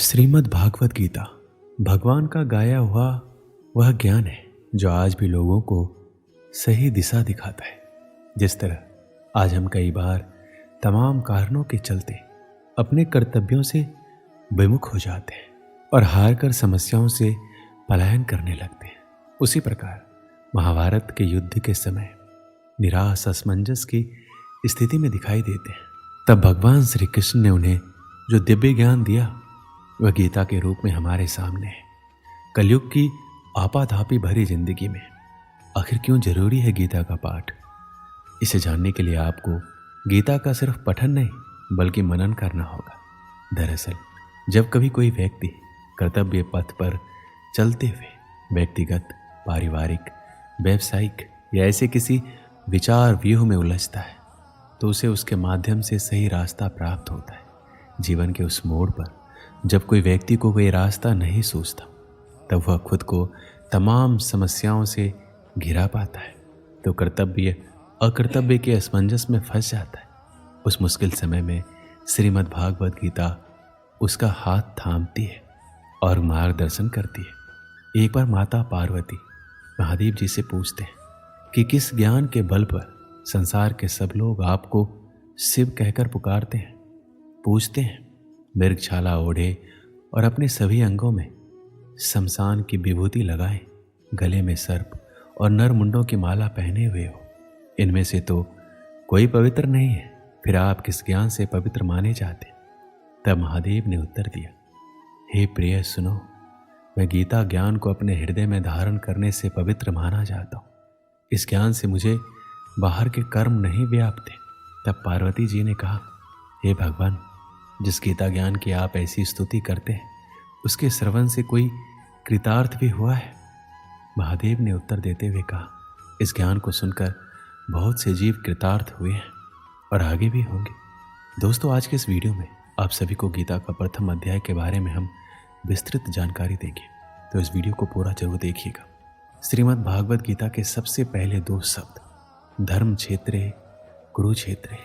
श्रीमद् भागवत गीता भगवान का गाया हुआ वह ज्ञान है जो आज भी लोगों को सही दिशा दिखाता है। जिस तरह आज हम कई बार तमाम कारणों के चलते अपने कर्तव्यों से विमुख हो जाते हैं और हार कर समस्याओं से पलायन करने लगते हैं, उसी प्रकार महाभारत के युद्ध के समय निराश असमंजस की स्थिति में दिखाई देते हैं। तब भगवान श्री कृष्ण ने उन्हें जो दिव्य ज्ञान दिया वह गीता के रूप में हमारे सामने है। कलयुग की आपाधापी भरी जिंदगी में आखिर क्यों जरूरी है गीता का पाठ? इसे जानने के लिए आपको गीता का सिर्फ पठन नहीं बल्कि मनन करना होगा। दरअसल जब कभी कोई व्यक्ति कर्तव्य पथ पर चलते हुए व्यक्तिगत, पारिवारिक, व्यावसायिक या ऐसे किसी विचार व्यूह में उलझता है तो उसे उसके माध्यम से सही रास्ता प्राप्त होता है। जीवन के उस मोड़ पर जब कोई व्यक्ति को कोई रास्ता नहीं सूझता तब वह खुद को तमाम समस्याओं से घिरा पाता है तो कर्तव्य अकर्तव्य के असमंजस में फंस जाता है। उस मुश्किल समय में श्रीमद् भागवत गीता उसका हाथ थामती है और मार्गदर्शन करती है। एक बार माता पार्वती महादेव जी से पूछते हैं कि किस ज्ञान के बल पर संसार के सब लोग आपको शिव कहकर पुकारते हैं? पूछते हैं मृगछाला ओढ़े और अपने सभी अंगों में शमशान की विभूति लगाए, गले में सर्प और नर मुंडों की माला पहने हुए हो, इनमें से तो कोई पवित्र नहीं है, फिर आप किस ज्ञान से पवित्र माने जाते? तब महादेव ने उत्तर दिया, हे प्रिय सुनो, मैं गीता ज्ञान को अपने हृदय में धारण करने से पवित्र माना जाता हूँ। इस ज्ञान से मुझे बाहर के कर्म नहीं व्यापते। तब पार्वती जी ने कहा, हे भगवान, जिस गीता ज्ञान की आप ऐसी स्तुति करते हैं उसके श्रवण से कोई कृतार्थ भी हुआ है? महादेव ने उत्तर देते हुए कहा, इस ज्ञान को सुनकर बहुत से जीव कृतार्थ हुए हैं और आगे भी होंगे। दोस्तों, आज के इस वीडियो में आप सभी को गीता का प्रथम अध्याय के बारे में हम विस्तृत जानकारी देंगे, तो इस वीडियो को पूरा जरूर देखिएगा। श्रीमद् भागवत गीता के सबसे पहले दो शब्द धर्म क्षेत्रे कुरुक्षेत्रे।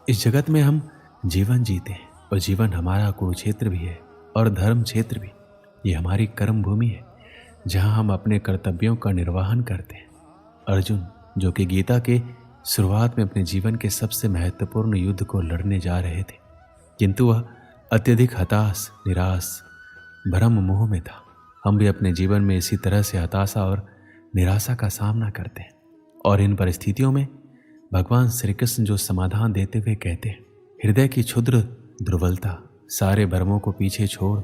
इस जगत में हम जीवन जीते हैं और जीवन हमारा कुरुक्षेत्र भी है और धर्म क्षेत्र भी। ये हमारी कर्म भूमि है जहां हम अपने कर्तव्यों का निर्वहन करते हैं। अर्जुन, जो कि गीता के शुरुआत में अपने जीवन के सबसे महत्वपूर्ण युद्ध को लड़ने जा रहे थे, किंतु वह अत्यधिक हताश, निराश, भ्रम मोह में था। हम भी अपने जीवन में इसी तरह से हताशा और निराशा का सामना करते हैं और इन परिस्थितियों में भगवान श्री कृष्ण जो समाधान देते हुए कहते हैं, हृदय की क्षुद्र दुर्बलता, सारे भ्रमों को पीछे छोड़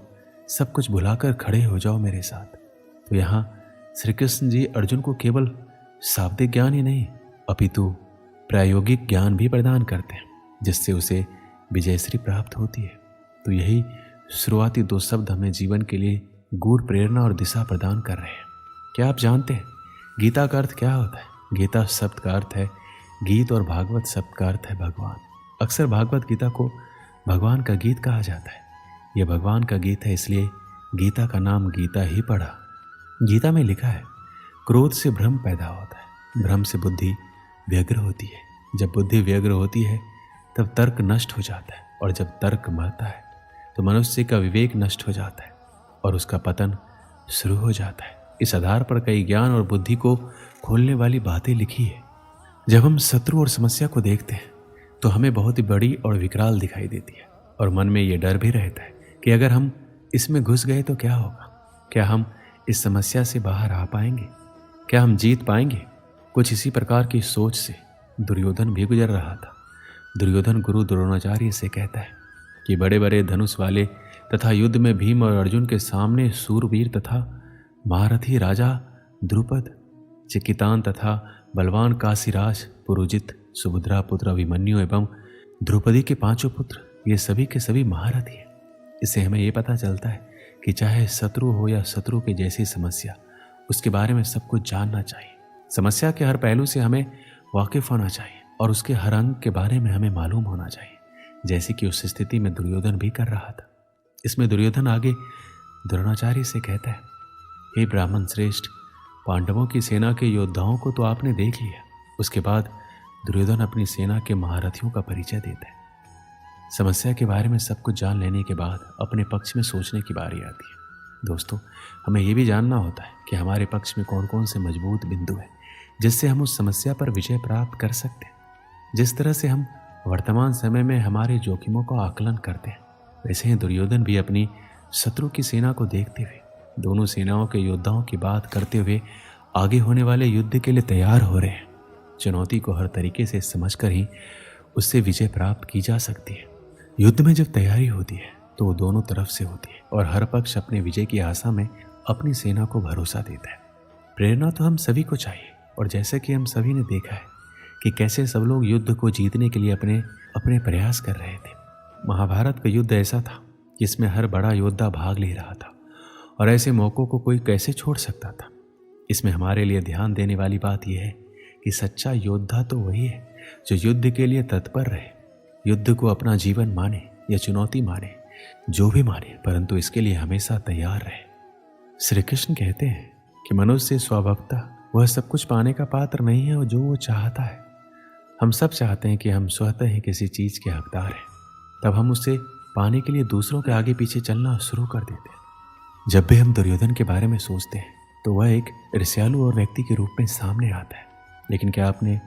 सब कुछ भुलाकर खड़े हो जाओ मेरे साथ। तो यहाँ श्री कृष्ण जी अर्जुन को केवल शाब्दिक ज्ञान ही नहीं अपितु प्रायोगिक ज्ञान भी प्रदान करते हैं जिससे उसे विजयश्री प्राप्त होती है। तो यही शुरुआती दो शब्द हमें जीवन के लिए गूढ़ प्रेरणा और दिशा प्रदान कर रहे हैं। क्या आप जानते हैं गीता का अर्थ क्या होता है? गीता शब्द का अर्थ है गीत और भागवत शब्द का अर्थ है भगवान। अक्सर भागवत गीता को भगवान का गीत कहा जाता है। यह भगवान का गीत है, इसलिए गीता का नाम गीता ही पड़ा। गीता में लिखा है, क्रोध से भ्रम पैदा होता है, भ्रम से बुद्धि व्यग्र होती है, जब बुद्धि व्यग्र होती है तब तर्क नष्ट हो जाता है और जब तर्क मरता है तो मनुष्य का विवेक नष्ट हो जाता है और उसका पतन शुरू हो जाता है। इस आधार पर कई ज्ञान और बुद्धि को खोलने वाली बातें लिखी है। जब हम शत्रु और समस्या को देखते हैं तो हमें बहुत ही बड़ी और विकराल दिखाई देती है और मन में ये डर भी रहता है कि अगर हम इसमें घुस गए तो क्या होगा? क्या हम इस समस्या से बाहर आ पाएंगे? क्या हम जीत पाएंगे? कुछ इसी प्रकार की सोच से दुर्योधन भी गुजर रहा था। दुर्योधन गुरु द्रोणाचार्य से कहता है कि बड़े बड़े धनुष वाले तथा युद्ध में भीम और अर्जुन के सामने सूरवीर तथा महारथी राजा द्रुपद, चिकितान तथा बलवान काशीराज, पुरुजित, सुभद्रा पुत्र अभिमन्यु एवं द्रौपदी के पांचों पुत्र, ये सभी के सभी महारथी हैं। इससे हमें ये पता चलता है कि चाहे शत्रु हो या शत्रु के जैसी समस्या, उसके बारे में सब कुछ जानना चाहिए। समस्या के हर पहलू से हमें वाकिफ होना चाहिए और उसके हर अंग के बारे में हमें मालूम होना चाहिए, जैसे कि उस स्थिति में दुर्योधन भी कर रहा था। इसमें दुर्योधन आगे द्रोणाचार्य से कहता है, हे ब्राह्मण श्रेष्ठ, पांडवों की सेना के योद्धाओं को तो आपने देख लिया। उसके बाद दुर्योधन अपनी सेना के महारथियों का परिचय देता है। समस्या के बारे में सब कुछ जान लेने के बाद अपने पक्ष में सोचने की बारी आती है। दोस्तों, हमें ये भी जानना होता है कि हमारे पक्ष में कौन कौन से मजबूत बिंदु हैं जिससे हम उस समस्या पर विजय प्राप्त कर सकते हैं। जिस तरह से हम वर्तमान समय में हमारे जोखिमों का आकलन करते हैं, वैसे ही दुर्योधन भी अपनी शत्रु की सेना को देखते हुए, दोनों सेनाओं के योद्धाओं की बात करते हुए आगे होने वाले युद्ध के लिए तैयार हो रहे हैं। चुनौती को हर तरीके से समझकर ही उससे विजय प्राप्त की जा सकती है। युद्ध में जब तैयारी होती है तो वो दोनों तरफ से होती है और हर पक्ष अपने विजय की आशा में अपनी सेना को भरोसा देता है। प्रेरणा तो हम सभी को चाहिए, और जैसे कि हम सभी ने देखा है कि कैसे सब लोग युद्ध को जीतने के लिए अपने अपने प्रयास कर रहे थे। महाभारत का युद्ध ऐसा था जिसमें हर बड़ा योद्धा भाग ले रहा था, और ऐसे मौकों को कोई कैसे छोड़ सकता था। इसमें हमारे लिए ध्यान देने वाली बात यह है कि सच्चा योद्धा तो वही है जो युद्ध के लिए तत्पर रहे, युद्ध को अपना जीवन माने या चुनौती माने, जो भी माने, परंतु इसके लिए हमेशा तैयार रहे। श्री कृष्ण कहते हैं कि मनुष्य स्वभावतः वह सब कुछ पाने का पात्र नहीं है और जो वो चाहता है। हम सब चाहते हैं कि हम स्वतः ही किसी चीज के हकदार हैं, तब हम उसे पाने के लिए दूसरों के आगे पीछे चलना शुरू कर देते हैं। जब भी हम दुर्योधन के बारे में सोचते हैं तो वह एक ईर्ष्यालु और व्यक्ति के रूप में सामने आता है, लेकिन क्या आपने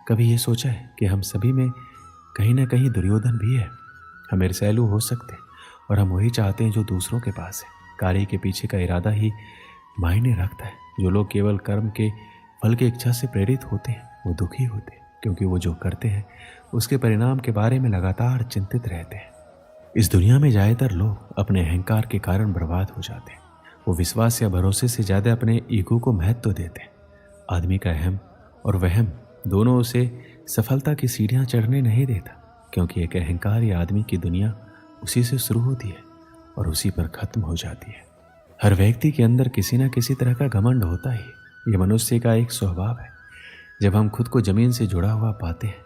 कभी ये सोचा है कि हम सभी में कहीं ना कहीं दुर्योधन भी है। हम ईर्ष्यालु हो सकते हैं और हम वही चाहते हैं जो दूसरों के पास है। कार्य के पीछे का इरादा ही मायने रखता है। जो लोग केवल कर्म के फल की इच्छा से प्रेरित होते हैं वो दुखी होते हैं, क्योंकि वो जो करते हैं उसके परिणाम के बारे में लगातार चिंतित रहते हैं। इस दुनिया में ज़्यादातर लोग अपने अहंकार के कारण बर्बाद हो जाते हैं। वो विश्वास या भरोसे से ज़्यादा अपने ईगो को महत्व देते हैं। आदमी का अहम और वहम दोनों उसे सफलता की सीढ़ियाँ चढ़ने नहीं देता, क्योंकि एक अहंकारी आदमी की दुनिया उसी से शुरू होती है और उसी पर खत्म हो जाती है। हर व्यक्ति के अंदर किसी न किसी तरह का घमंड होता ही, ये मनुष्य का एक स्वभाव है। जब हम खुद को जमीन से जुड़ा हुआ पाते हैं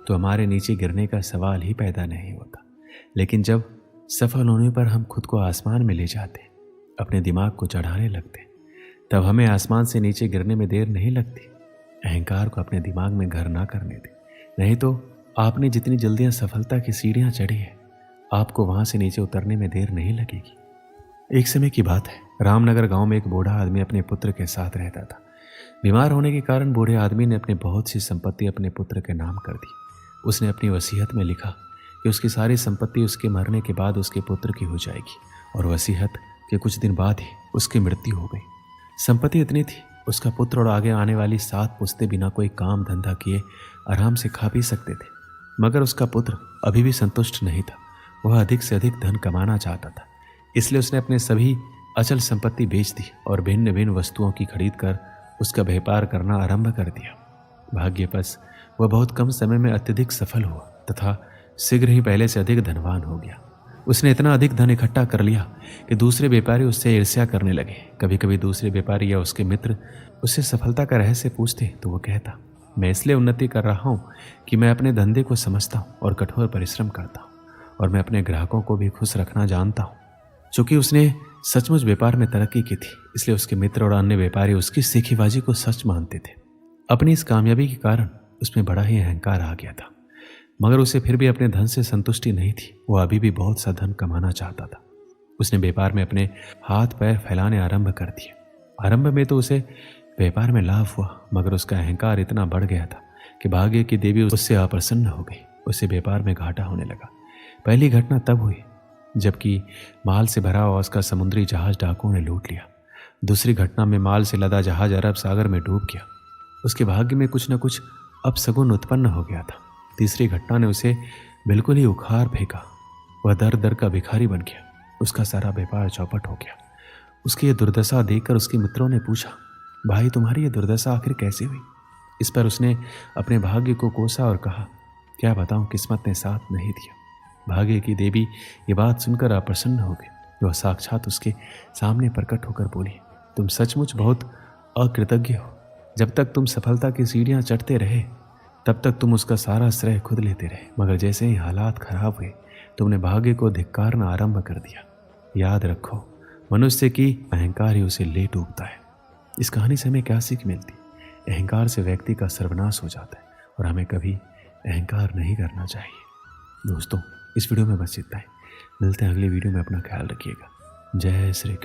तो हमारे नीचे गिरने का सवाल ही पैदा नहीं होता, लेकिन जब सफल होने पर हम खुद को आसमान में ले जाते हैं, अपने दिमाग को चढ़ाने लगते हैं, तब हमें आसमान से नीचे गिरने में देर नहीं लगती। अहंकार को अपने दिमाग में घर ना करने दें, नहीं तो आपने जितनी जल्दी सफलता की सीढ़ियाँ चढ़ी है, आपको वहाँ से नीचे उतरने में देर नहीं लगेगी। एक समय की बात है, रामनगर गांव में एक बूढ़ा आदमी अपने पुत्र के साथ रहता था। बीमार होने के कारण बूढ़े आदमी ने अपनी बहुत सी संपत्ति अपने पुत्र के नाम कर दी। उसने अपनी वसीयत में लिखा कि उसकी सारी संपत्ति उसके मरने के बाद उसके पुत्र की हो जाएगी, और वसीयत के कुछ दिन बाद ही उसकी मृत्यु हो गई। संपत्ति इतनी थी, उसका पुत्र और आगे आने वाली 7 पुश्तें बिना कोई काम धंधा किए आराम से खा पी सकते थे। मगर उसका पुत्र अभी भी संतुष्ट नहीं था। वह अधिक से अधिक धन कमाना चाहता था, इसलिए उसने अपने सभी अचल संपत्ति बेच दी और भिन्न भिन्न वस्तुओं की खरीद कर उसका व्यापार करना आरंभ कर दिया। भाग्यवश वह बहुत कम समय में अत्यधिक सफल हुआ तथा शीघ्र ही पहले से अधिक धनवान हो गया। उसने इतना अधिक धन इकट्ठा कर लिया कि दूसरे व्यापारी उससे ईर्ष्या करने लगे। कभी कभी दूसरे व्यापारी या उसके मित्र उससे सफलता का रहस्य पूछते तो वो कहता, मैं इसलिए उन्नति कर रहा हूँ कि मैं अपने धंधे को समझता हूँ और कठोर परिश्रम करता हूँ, और मैं अपने ग्राहकों को भी खुश रखना जानता हूँ। चूंकि उसने सचमुच व्यापार में तरक्की की थी, इसलिए उसके मित्र और अन्य व्यापारी उसकी सीखीबाजी को सच मानते थे। अपनी इस कामयाबी के कारण उसमें बड़ा ही अहंकार आ गया था, मगर उसे फिर भी अपने धन से संतुष्टि नहीं थी। वो अभी भी बहुत सा धन कमाना चाहता था। उसने व्यापार में अपने हाथ पैर फैलाने आरंभ कर दिए। आरंभ में तो उसे व्यापार में लाभ हुआ, मगर उसका अहंकार इतना बढ़ गया था कि भाग्य की देवी उससे अप्रसन्न हो गई। उसे व्यापार में घाटा होने लगा। पहली घटना तब हुई जबकि माल से भरा हुआ उसका समुद्री जहाज डाकुओं ने लूट लिया। दूसरी घटना में माल से लदा जहाज अरब सागर में डूब गया। उसके भाग्य में कुछ न कुछ अपशगुन उत्पन्न हो गया था। तीसरी घटना ने उसे बिल्कुल ही उखाड़ फेंका। वह दर दर का भिखारी बन गया। उसका सारा व्यापार चौपट हो गया। उसकी यह दुर्दशा देखकर उसके मित्रों ने पूछा, भाई तुम्हारी ये दुर्दशा आखिर कैसे हुई? इस पर उसने अपने भाग्य को कोसा और कहा, क्या बताऊं, किस्मत ने साथ नहीं दिया। भाग्य की देवी ये बात सुनकर अप्रसन्न हो गई। वह साक्षात उसके सामने प्रकट होकर बोली, तुम सचमुच बहुत अकृतज्ञ हो। जब तक तुम सफलता की सीढ़ियां चढ़ते रहे तब तक तुम उसका सारा श्रेय खुद लेते रहे, मगर जैसे ही हालात खराब हुए तुमने भाग्य को धिक्कारना आरंभ कर दिया। याद रखो, मनुष्य की अहंकार ही उसे ले डूबता है। इस कहानी से हमें क्या सीख मिलती? अहंकार से व्यक्ति का सर्वनाश हो जाता है और हमें कभी अहंकार नहीं करना चाहिए। दोस्तों, इस वीडियो में बस इतना ही। मिलते हैं अगले वीडियो में, अपना ख्याल रखिएगा। जय श्री कृष्ण।